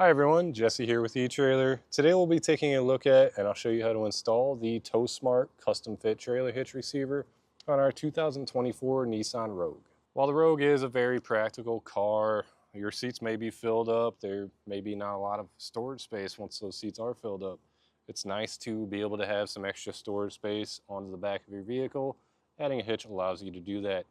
Hi everyone, Jesse here with eTrailer. Today we'll be taking a look at, and I'll show you how to install the TowSmart Custom-Fit trailer hitch receiver on our 2024 Nissan Rogue. While the Rogue is a very practical car, your seats may be filled up, there may be not a lot of storage space once those seats are filled up. It's nice to be able to have some extra storage space onto the back of your vehicle. Adding a hitch allows you to do that.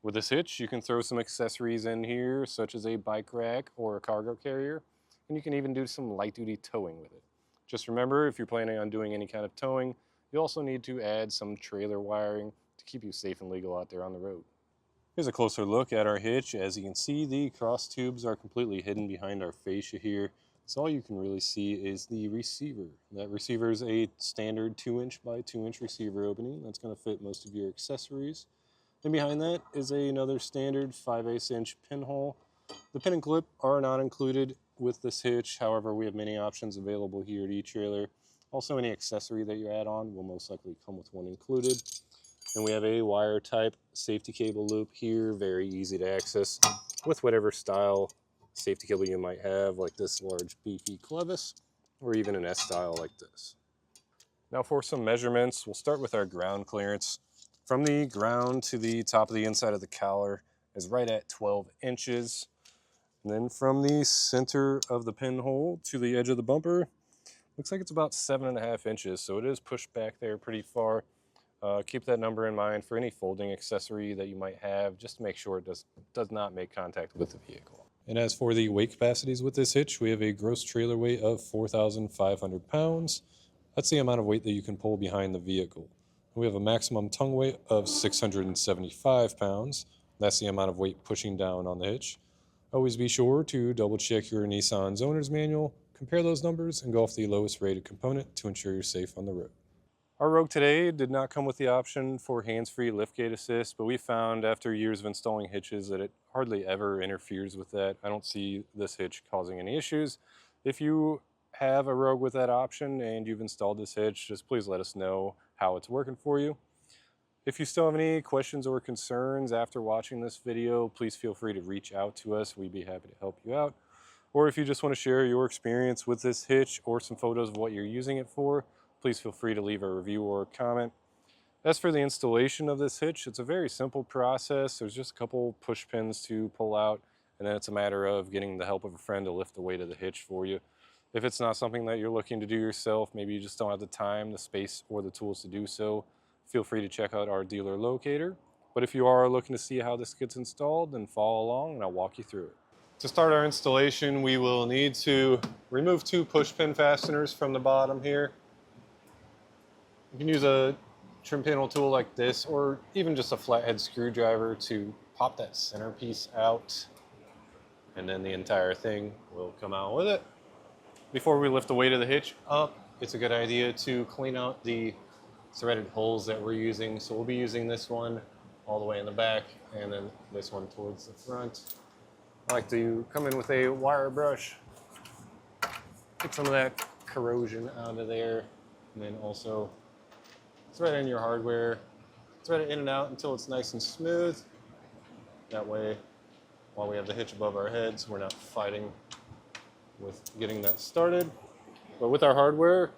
With this hitch, you can throw some accessories in here, such as a bike rack or a cargo carrier. And you can even do some light-duty towing with it. Just remember, if you're planning on doing any kind of towing, you also need to add some trailer wiring to keep you safe and legal out there on the road. Here's a closer look at our hitch. As you can see, the cross tubes are completely hidden behind our fascia here. So all you can really see is the receiver. That receiver is a standard 2" by 2" receiver opening. That's going to fit most of your accessories. And behind that is another standard 5/8" pinhole. The pin and clip are not included with this hitch. However, we have many options available here at eTrailer. Also, any accessory that you add on will most likely come with one included. And we have a wire type safety cable loop here, very easy to access with whatever style safety cable you might have, like this large beefy clevis, or even an S style like this. Now for some measurements, we'll start with our ground clearance. From the ground to the top of the inside of the collar is right at 12 inches. And then from the center of the pinhole to the edge of the bumper, looks like it's about 7.5 inches. So it is pushed back there pretty far. Keep that number in mind for any folding accessory that you might have, just to make sure it does not make contact with the vehicle. And as for the weight capacities with this hitch, we have a gross trailer weight of 4,500 pounds. That's the amount of weight that you can pull behind the vehicle. We have a maximum tongue weight of 675 pounds. That's the amount of weight pushing down on the hitch. Always be sure to double check your Nissan's owner's manual, compare those numbers, and go off the lowest rated component to ensure you're safe on the road. Our Rogue today did not come with the option for hands-free liftgate assist, but we found after years of installing hitches that it hardly ever interferes with that. I don't see this hitch causing any issues. If you have a Rogue with that option and you've installed this hitch, just please let us know how it's working for you. If you still have any questions or concerns after watching this video, please feel free to reach out to us. We'd be happy to help you out. Or if you just want to share your experience with this hitch or some photos of what you're using it for, please feel free to leave a review or a comment. As for the installation of this hitch, it's a very simple process. There's just a couple push pins to pull out, and then it's a matter of getting the help of a friend to lift the weight of the hitch for you. If it's not something that you're looking to do yourself, maybe you just don't have the time, the space, or the tools to do so, feel free to check out our dealer locator. But if you are looking to see how this gets installed, then follow along and I'll walk you through it. To start our installation, we will need to remove 2 push pin fasteners from the bottom here. You can use a trim panel tool like this, or even just a flathead screwdriver to pop that center piece out, and then the entire thing will come out with it. Before we lift the weight of the hitch up, it's a good idea to clean out the threaded holes that we're using. So we'll be using this one all the way in the back and then this one towards the front. I like to come in with a wire brush, get some of that corrosion out of there, and then also thread in your hardware, thread it in and out until it's nice and smooth. That way, while we have the hitch above our heads, we're not fighting with getting that started. But with our hardware,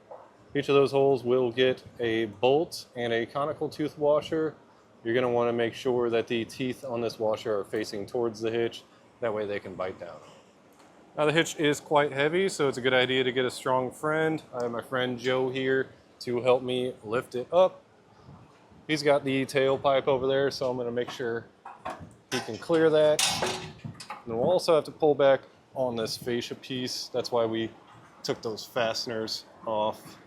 each of those holes will get a bolt and a conical tooth washer. You're going to want to make sure that the teeth on this washer are facing towards the hitch. That way they can bite down. Now the hitch is quite heavy, so it's a good idea to get a strong friend. I have my friend Joe here to help me lift it up. He's got the tailpipe over there, so I'm going to make sure he can clear that. And we'll also have to pull back on this fascia piece. That's why we took those fasteners off,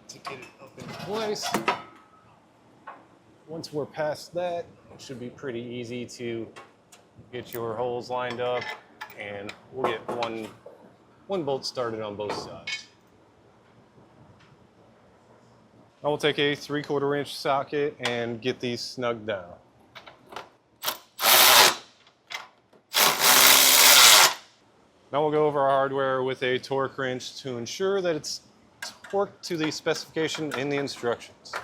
to get it up in place. Once we're past that, it should be pretty easy to get your holes lined up, and we'll get one bolt started on both sides. Now we'll take a 3/4 inch socket and get these snugged down. Now we'll go over our hardware with a torque wrench to ensure that it's torqued to the specification in the instructions.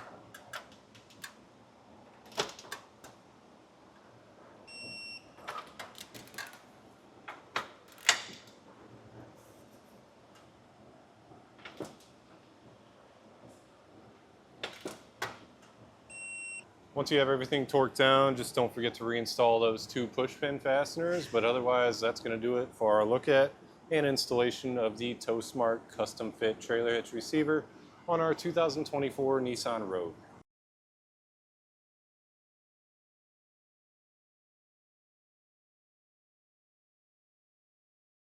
Once you have everything torqued down, just don't forget to reinstall those 2 push pin fasteners, but otherwise that's going to do it for our look at and installation of the TowSmart Custom-Fit Trailer Hitch receiver on our 2024 Nissan Rogue.